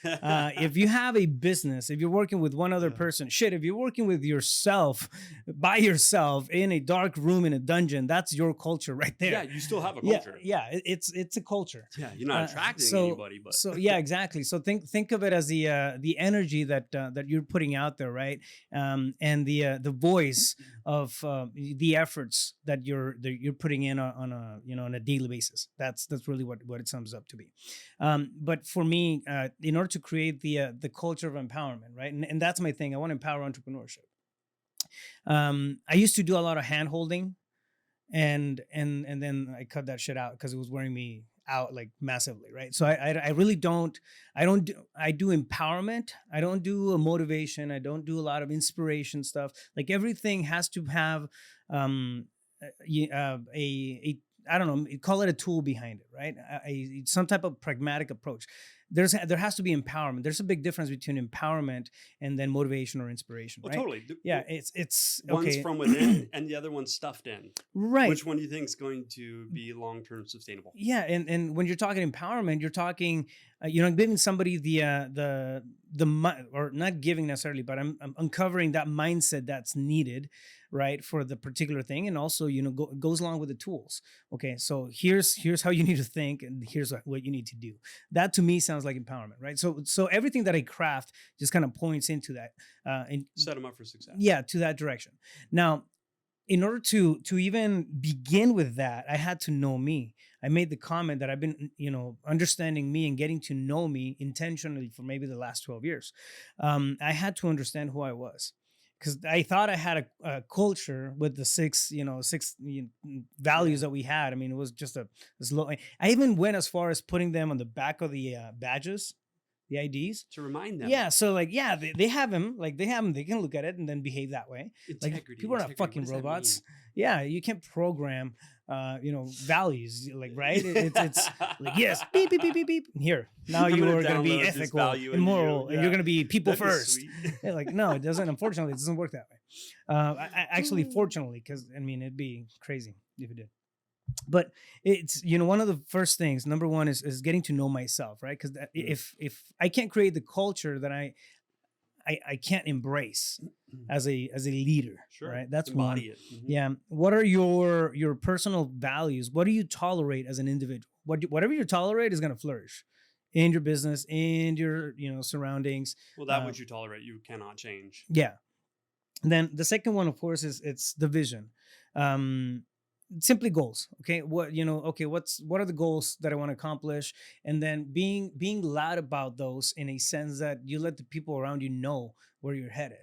A: that. If you have a business, if you're working with one other
B: Yeah.
A: person, shit, if you're working with yourself by yourself in a dark room in a dungeon, that's your culture right there.
B: Yeah, you still have a
A: Yeah,
B: culture.
A: yeah, it's a culture.
B: Yeah, you're not attracting
A: So
B: anybody, but
A: yeah, exactly. So think of it as the energy that you're putting out there, right? And the voice of the efforts that you're putting in on a on a daily basis. That's really what it sums up to be. But for me, in order to create the culture of empowerment, right? And that's my thing. I want to empower entrepreneurship. I used to do a lot of hand holding, and then I cut that shit out because it was wearing me out like massively, right? So I really don't do, I do empowerment. I don't do a motivation. I don't do a lot of inspiration stuff. Like everything has to have a I don't know, call it a tool behind it, right? Some type of pragmatic approach. There has to be empowerment. There's a big difference between empowerment and then motivation or inspiration,
B: well,
A: right?
B: totally.
A: Yeah, it's
B: One's
A: okay.
B: from within, and the other one's stuffed in.
A: Right.
B: Which one do you think is going to be long-term sustainable?
A: Yeah, and when you're talking empowerment, you're talking, giving somebody or not giving necessarily, but I'm uncovering that mindset that's needed, right, for the particular thing, and also goes along with the tools. Okay, so here's how you need to think, and here's what you need to do. That to me sounds like empowerment, right? So everything that I craft just kind of points into that, and
B: Set them up for success.
A: yeah, to that direction. Now, in order to even begin with that, I had to know me. I made the comment that I've been, understanding me and getting to know me intentionally for maybe the last 12 years. I had to understand who I was because I thought I had a culture with the six values
B: Yeah.
A: that we had. I mean, it was just this low. I even went as far as putting them on the back of the badges, the IDs.
B: To remind them.
A: Yeah, so like, yeah, they have him. Like they have him. They can look at it and then behave that way. Like
B: Integrity.
A: people are not
B: integrity.
A: fucking
B: What does that
A: robots.
B: mean?
A: Yeah, you can't program, values. Like right, it's like yes, beep beep beep beep beep. Here now
B: I'm
A: you
B: gonna
A: are going to be
B: download this
A: ethical
B: value
A: and
B: into you.
A: moral, and
B: Yeah.
A: you're going to be people
B: That'd be
A: first.
B: sweet.
A: Yeah, like no, it doesn't. Unfortunately, it doesn't work that way. Actually, fortunately, because I mean, it'd be crazy if it did. But it's one of the first things. Number one is getting to know myself, right? Because if I can't create the culture that I can't embrace as a leader,
B: Sure.
A: right? That's
B: Embody
A: one.
B: it. Mhm.
A: Yeah. What are your personal values? What do you tolerate as an individual? Whatever you tolerate is going to flourish in your business, in your surroundings.
B: Well, that which you tolerate, you cannot change.
A: Yeah. And then the second one, of course, is it's the vision. Simply goals. Okay. What what are the goals that I want to accomplish? And then being loud about those in a sense that you let the people around you know where you're headed.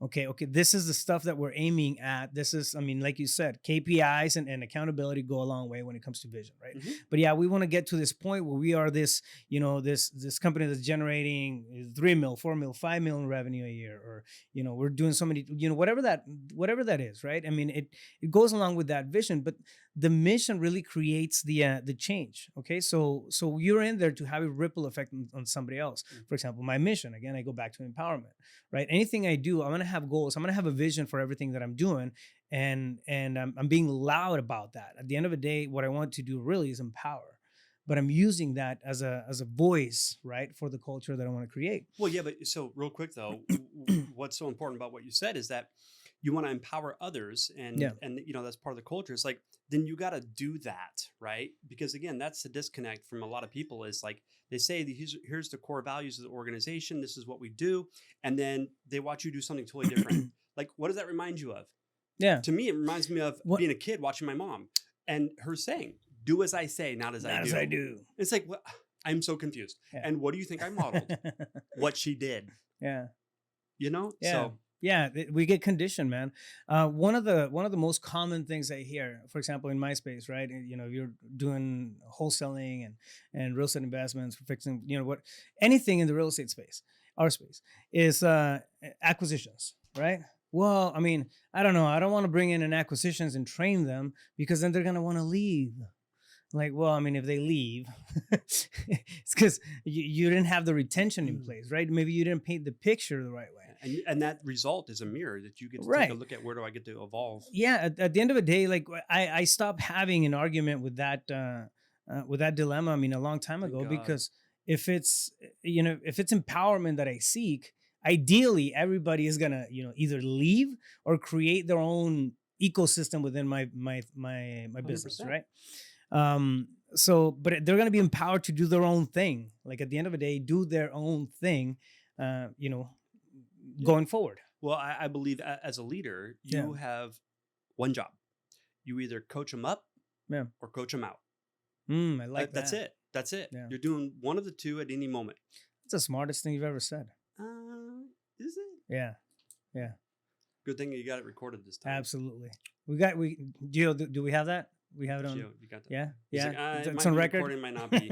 A: Okay, this is the stuff that we're aiming at. This is, I mean, like you said, KPIs and accountability go a long way when it comes to vision, right?
B: Mhm.
A: But yeah, we want to get to this point where we are this, this company that's generating 3 mil, 4 mil, 5 million revenue a year, or we're doing so many, whatever that is, right? I mean, it goes along with that vision, but the mission really creates the change. Okay, so you're in there to have a ripple effect on somebody else. For example, my mission, again, I go back to empowerment, right? Anything I do, I'm going to have goals. I'm going to have a vision for everything that I'm doing, and I'm being loud about that. At the end of the day, what I want to do really is empower, but I'm using that as a voice, right, for the culture that I want to create.
B: Well, yeah, but so real quick though, what's so important about what you said is that you want to empower others, and
A: Yeah.
B: and that's part of the culture. It's like, then you got to do that, right? Because again, that's the disconnect from a lot of people. Is like they say here's the core values of the organization. This is what we do, and then they watch you do something totally different. Like, what does that remind you of?
A: Yeah.
B: To me, it reminds me of
A: What-
B: being a kid watching my mom and her saying, "Do as I say, not as I
A: Not
B: do."
A: as I do.
B: It's like, what? I'm so confused.
A: Yeah.
B: And what do you think I modeled? What she did,
A: Yeah.
B: Yeah.
A: So yeah, we get conditioned, man. One of the most common things I hear, for example, in my space, right? You're doing wholesaling and real estate investments for fixing, anything in the real estate space, our space is acquisitions, right? Well, I mean, I don't know. I don't want to bring in an acquisitions and train them because then they're gonna want to leave. Like, well, I mean, if they leave, it's because you didn't have the retention in place, right? Maybe you didn't paint the picture the right way.
B: And that result is a mirror that you get to take a
A: Right.
B: look at. Where do I get to evolve?
A: Yeah, at the end of the day, like I stopped having an argument with that dilemma. I mean, a long time
B: Thank
A: ago,
B: God.
A: because if it's empowerment that I seek, ideally everybody is gonna either leave or create their own ecosystem within my business,
B: 100%.
A: right? But they're gonna be empowered to do their own thing. Like at the end of the day, do their own thing. Uh, you know,
B: Yeah.
A: going forward.
B: Well, I believe as a leader,
A: Yeah,
B: you have one job. You either coach them up
A: yeah.
B: or coach them out.
A: I like
B: That's
A: that.
B: it. That's it.
A: Yeah.
B: You're doing one of the two at any moment.
A: It's the smartest thing you've ever said.
B: Is it?
A: Yeah, yeah,
B: Good thing you got it recorded this time.
A: absolutely. We Gio, do we have that? We have it on.
B: Gio, you got that?
A: Yeah,
B: He's
A: yeah.
B: like, it
A: It's
B: might
A: on
B: be
A: record.
B: recording, might not be.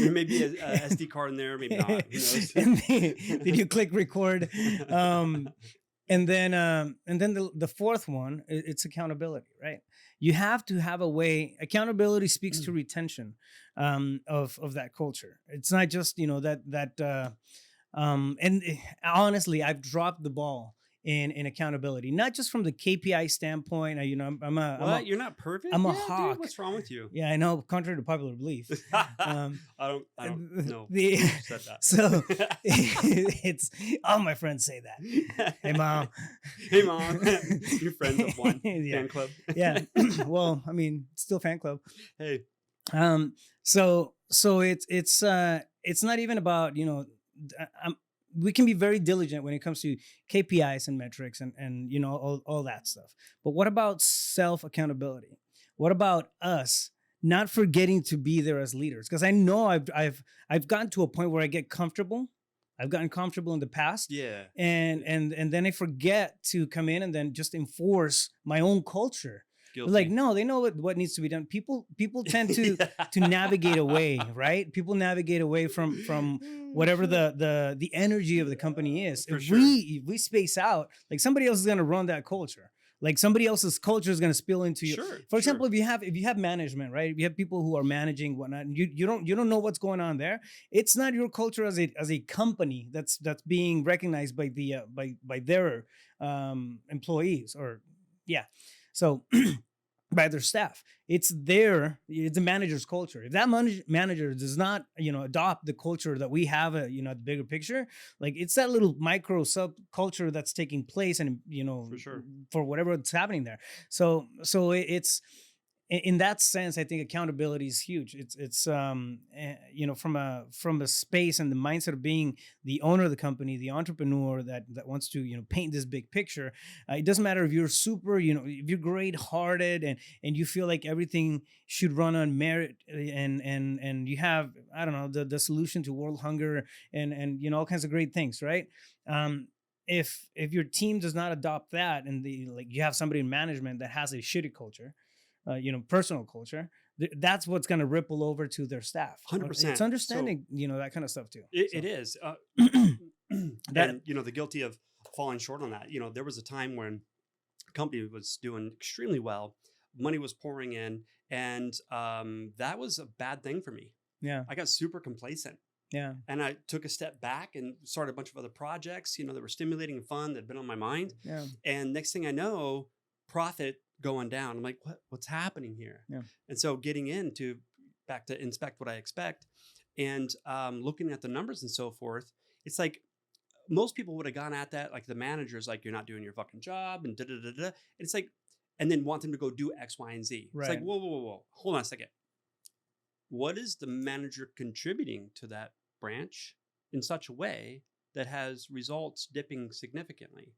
B: There may be a SD card in there, maybe not. Who knows?
A: And then you click record, and then the fourth one, it's accountability, right? You have to have a way. Accountability speaks to retention of that culture. It's not just honestly, I've dropped the ball in accountability, not just from the KPI standpoint.
B: What? You're not perfect?
A: I'm a
B: Yeah, dude,
A: hawk.
B: what's wrong with you?
A: Yeah, I know, contrary to popular belief.
B: I don't know.
A: The
B: who said that.
A: so it's all my friends say that. Hey mom.
B: Hey mom. Your friends of one
A: Yeah.
B: fan club.
A: Yeah. Well, I mean, still fan club.
B: Hey.
A: So it's not even about we can be very diligent when it comes to KPIs and metrics and all that stuff. But what about self accountability? What about us not forgetting to be there as leaders? Because I know I've gotten to a point where I get comfortable. I've gotten comfortable in the past.
B: Yeah.
A: And then I forget to come in and then just enforce my own culture.
B: Guilty.
A: Like, no, they know what needs to be done. People tend to navigate away, right? People navigate away from whatever the energy of the company is.
B: For
A: If
B: sure.
A: we space out, like somebody else is gonna run that culture. Like somebody else's culture is gonna spill into you.
B: Sure.
A: For example, if you have management, right? If you have people who are managing whatnot, and you don't know what's going on there. It's not your culture as a company that's being recognized by by their employees, or yeah. So by their staff, it's the manager's culture. If that manager does not adopt the culture that we have, the bigger picture, like it's that little micro subculture that's taking place, and
B: For sure.
A: for whatever that's happening there. So it's in that sense, I think accountability is huge. It's from a space and the mindset of being the owner of the company, the entrepreneur that wants to paint this big picture. It doesn't matter if you're super, if you're great hearted and you feel like everything should run on merit, and you have, I don't know, the solution to world hunger and all kinds of great things, right? If your team does not adopt that, and you have somebody in management that has a shitty culture, personal culture, that's what's going to ripple over to their staff.
B: 100%.
A: It's understanding, that kind of stuff too.
B: It is.
A: That-
B: And the guilty of falling short on that. There was a time when a company was doing extremely well, money was pouring in, and that was a bad thing for me.
A: Yeah.
B: I got super complacent.
A: Yeah.
B: And I took a step back and started a bunch of other projects, that were stimulating and fun, that had been on my mind.
A: Yeah.
B: And next thing I know, profit going down. I'm like, what's happening here?
A: Yeah.
B: And so getting back to inspect what I expect, and looking at the numbers and so forth, it's like most people would have gone at that, like the manager's like, you're not doing your fucking job, and da-da-da-da. And it's like, and then want them to go do X, Y, and Z.
A: Right.
B: It's like, whoa. Hold on a second. What is the manager contributing to that branch in such a way that has results dipping significantly?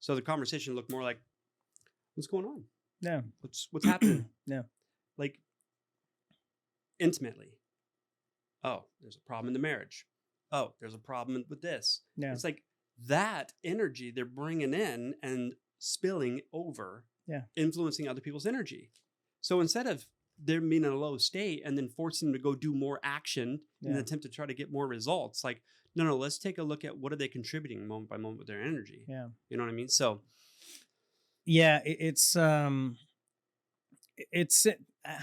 B: So the conversation looked more like, what's going on?
A: Yeah.
B: What's happening?
A: Yeah.
B: Like intimately. Oh, there's a problem in the marriage. Oh, there's a problem with this.
A: Yeah.
B: It's like that energy they're bringing in and spilling over, influencing other people's energy. So instead of them being in a low state and then forcing them to go do more action in an attempt to try to get more results, like, no, let's take a look at what are they contributing moment by moment with their energy.
A: Yeah.
B: You know what I mean? So
A: yeah, it's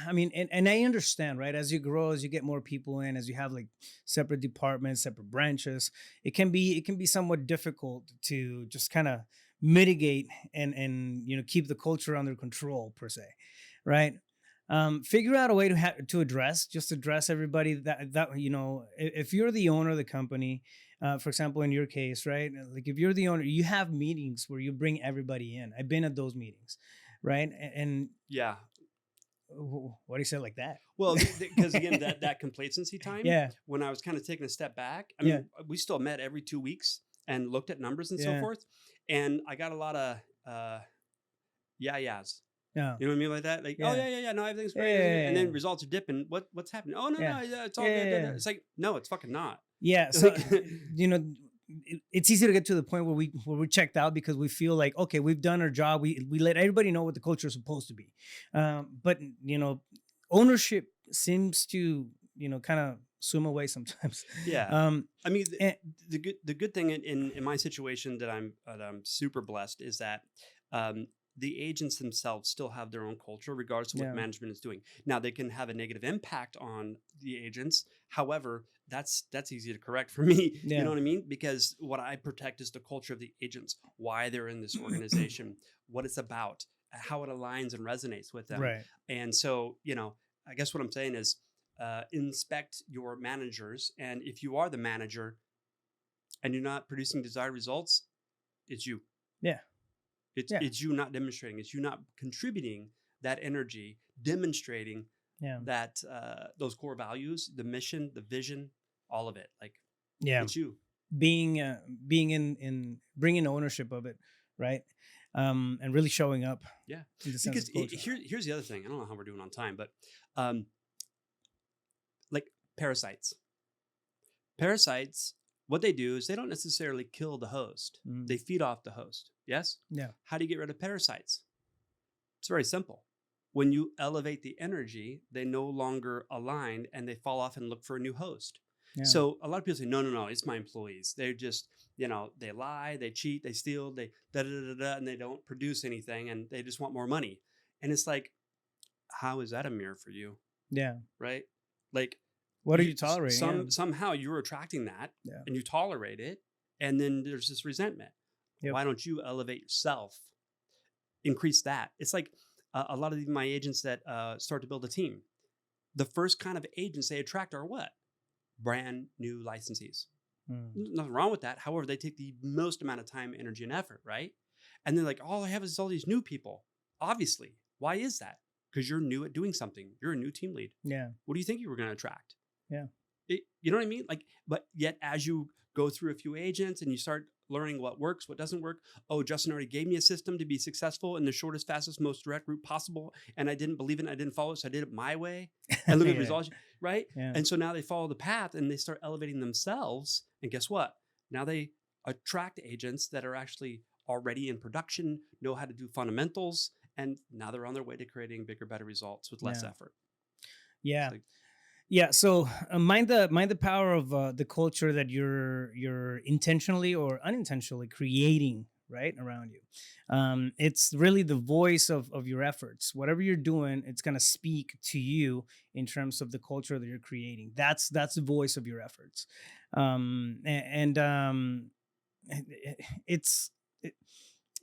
A: I mean, and I understand, right? As you grow, as you get more people in, as you have like separate departments, separate branches, it can be somewhat difficult to just kind of mitigate and keep the culture under control per se, right? Figure out a way to address everybody if you're the owner of the company, for example, in your case, right? Like if you're the owner, you have meetings where you bring everybody in. I've been at those meetings, right? And
B: Yeah.
A: what do you say like that?
B: Well, because again, that complacency time,
A: Yeah,
B: when I was kind of taking a step back, I
A: yeah,
B: mean, we still met every 2 weeks and looked at numbers and so
A: yeah,
B: forth. And I got a lot of yeahs.
A: yeah,
B: You know what I mean, like that? Like, oh
A: yeah,
B: yeah, yeah, yeah, no, everything's
A: yeah,
B: great. And
A: yeah,
B: then results are dipping. What's happening? Oh no,
A: yeah,
B: no, yeah, it's
A: yeah,
B: all good. Da,
A: yeah,
B: da.
A: yeah.
B: It's like, no, it's fucking not.
A: Yeah, so
B: Like,
A: you know, it's easy to get to the point where we're checked out because we feel like, okay, we've done our job. We let everybody know what the culture is supposed to be, but ownership seems to kind of swim away sometimes.
B: yeah.
A: um,
B: I mean,
A: and,
B: the good thing in my situation that I'm super blessed is that um, the agents themselves still have their own culture, regardless of what
A: yeah,
B: management is doing. Now they can have a negative impact on the agents. However, that's easy to correct for me. You
A: yeah,
B: know what I mean? Because what I protect is the culture of the agents, why they're in this organization, what it's about, how it aligns and resonates with them.
A: right,
B: And so, I guess what I'm saying is inspect your managers. And if you are the manager and you're not producing desired results, it's you.
A: yeah,
B: It's
A: yeah,
B: it's you not demonstrating. It's you not contributing that energy, demonstrating
A: yeah,
B: that those core values, the mission, the vision, all of it. Like
A: yeah.
B: it's you.
A: Being in bringing ownership of it, right? And really showing up
B: Yeah.
A: in the sense
B: Because
A: of culture.
B: here's the other thing. I don't know how we're doing on time, but um, like parasites. Parasites, what they do is they don't necessarily kill the host.
A: Mm,
B: They feed off the host. Yes?
A: yeah,
B: How do you get rid of parasites? It's very simple. When you elevate the energy, they no longer align and they fall off and look for a new host.
A: yeah,
B: So a lot of people say, no, no, no, it's my employees. They're just, they lie, they cheat, they steal, they da da da da, and they don't produce anything and they just want more money. And it's like, how is that a mirror for you?
A: yeah.
B: Right? Like
A: What are you tolerating? Yeah,
B: somehow you're attracting that
A: yeah,
B: and you tolerate it, and then there's this resentment.
A: yep,
B: Why don't you elevate yourself, increase that? It's like a lot of my agents that start to build a team, the first kind of agents they attract are what? Brand new licensees.
A: mm,
B: Nothing wrong with that. However, they take the most amount of time, energy, and effort, right? And they're like, all I have is all these new people. Obviously. Why is that? Because you're new at doing something. You're a new team lead.
A: yeah,
B: What do you think you were going to attract?
A: yeah,
B: You know what I mean? Like, but yet as you go through a few agents and you start learning what works, what doesn't work. Oh, Justin already gave me a system to be successful in the shortest, fastest, most direct route possible. And I didn't believe it. And I didn't follow it. So I did it my way. And look at the
A: yeah,
B: results, right?
A: yeah,
B: And so now they follow the path and they start elevating themselves. And guess what? Now they attract agents that are actually already in production, know how to do fundamentals. And now they're on their way to creating bigger, better results with less
A: yeah,
B: effort.
A: yeah.
B: It's like,
A: Yeah, so mind the power of the culture that you're intentionally or unintentionally creating right around you. It's really the voice of your efforts. Whatever you're doing, it's gonna speak to you in terms of the culture that you're creating. That's the voice of your efforts, and it's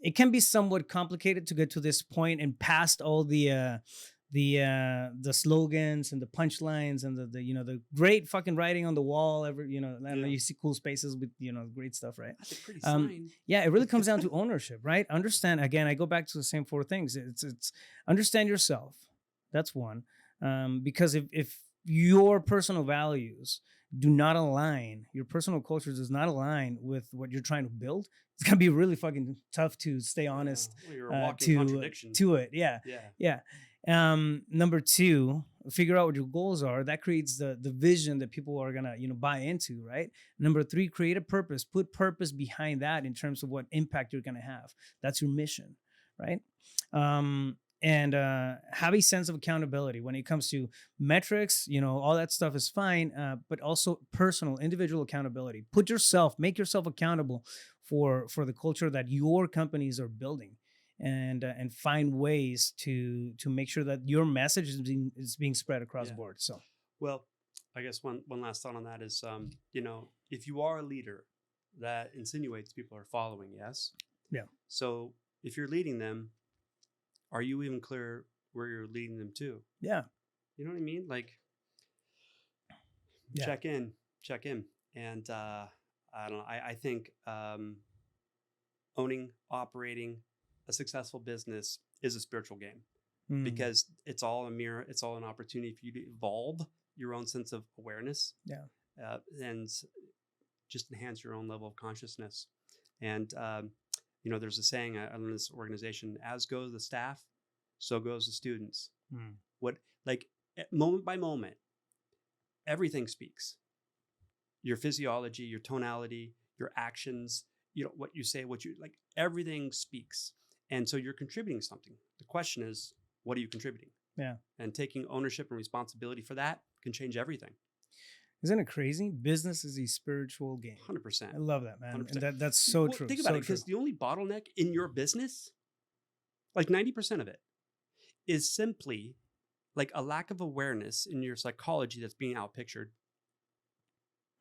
A: it can be somewhat complicated to get to this point and past all the slogans and the punchlines and the great fucking writing on the wall. I don't know,
B: yeah,
A: you see cool spaces with great stuff, right?
B: that's a pretty
A: um
B: sign.
A: yeah, it really comes down to ownership, right? Understand, again, I go back to the same four things. It's understand yourself. That's one. Because if your personal values do not align, your personal culture does not align with what you're trying to build, it's gonna be really fucking tough to stay
B: Yeah.
A: honest
B: Well, you're a walking
A: to
B: contradiction.
A: it. Yeah,
B: Yeah.
A: yeah. Number two, figure out what your goals are. That creates the vision that people are gonna buy into, right? Number three, create a purpose. Put purpose behind that in terms of what impact you're gonna have. That's your mission, right? And have a sense of accountability when it comes to metrics. All that stuff is fine, but also personal, individual accountability. Make yourself accountable for the culture that your companies are building. and find ways to make sure that your message is being spread across the
B: Yeah.
A: board. So
B: Well, I guess one last thought on that is, if you are a leader, that insinuates people are following. Yes.
A: Yeah.
B: So if you're leading them, are you even clear where you're leading them to?
A: yeah,
B: You know what I mean? Like,
A: Yeah.
B: check in, and I don't know. I think owning, operating a successful business is a spiritual game.
A: Mm.
B: Because it's all a mirror, it's all an opportunity for you to evolve your own sense of awareness, and just enhance your own level of consciousness. And there's a saying I learned in this organization: as goes the staff, so goes the students.
A: Mm.
B: Moment by moment, everything speaks. Your physiology, your tonality, your actions, what you say, what you like, everything speaks. And so you're contributing something. The question is, what are you contributing?
A: Yeah.
B: And taking ownership and responsibility for that can change everything.
A: Isn't it crazy? Business is a spiritual game.
B: 100%.
A: I love that, man.
B: 100%.
A: And that's so
B: Well,
A: true.
B: Think about
A: so
B: it, because
A: true.
B: the only bottleneck in your business, like 90% of it, is simply like a lack of awareness in your psychology that's being outpictured.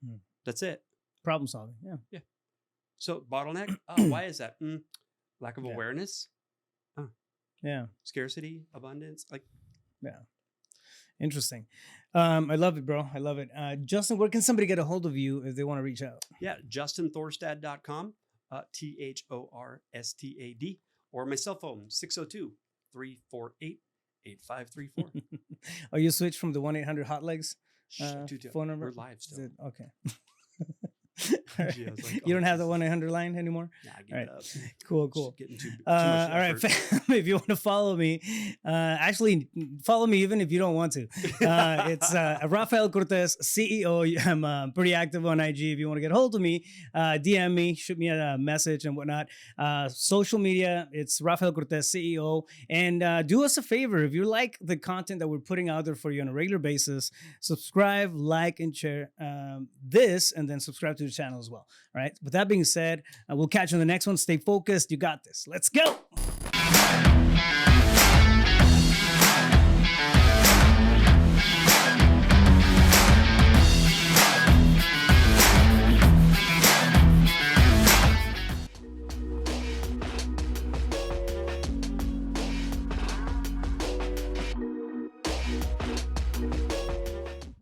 A: Hmm.
B: That's it.
A: Problem solving. Yeah.
B: So bottleneck, why is that? Lack of
A: Yeah.
B: awareness,
A: Yeah.
B: scarcity, abundance. Like,
A: Interesting. I love it, bro. I love it. Justin, where can somebody get a hold of you if they want to reach out?
B: yeah, justinthorstad.com, THORSTAD, or my cell phone, 602-348-8534.
A: Oh, you switched from the 1-800 hot legs
B: Dude,
A: phone number?
B: we're live
A: Is
B: still.
A: it? Okay. All right.
B: Yeah, I was like,
A: You don't
B: oh,
A: have the
B: this is-
A: 1-800 line anymore?
B: Nah, I give
A: All
B: it
A: right.
B: up.
A: Cool.
B: Just getting too much
A: All right,
B: effort.
A: family, if you want to follow me, actually follow me even if you don't want to. It's Rafael Cortez, CEO. I'm pretty active on IG. If you want to get a hold of me, DM me, shoot me a message and whatnot. Social media, it's Rafael Cortez, CEO. And do us a favor, if you like the content that we're putting out there for you on a regular basis, subscribe, like, and share this, and then subscribe to the channel as well. All right. With that being said, we'll catch you on the next one. Stay focused. You got this. Let's go.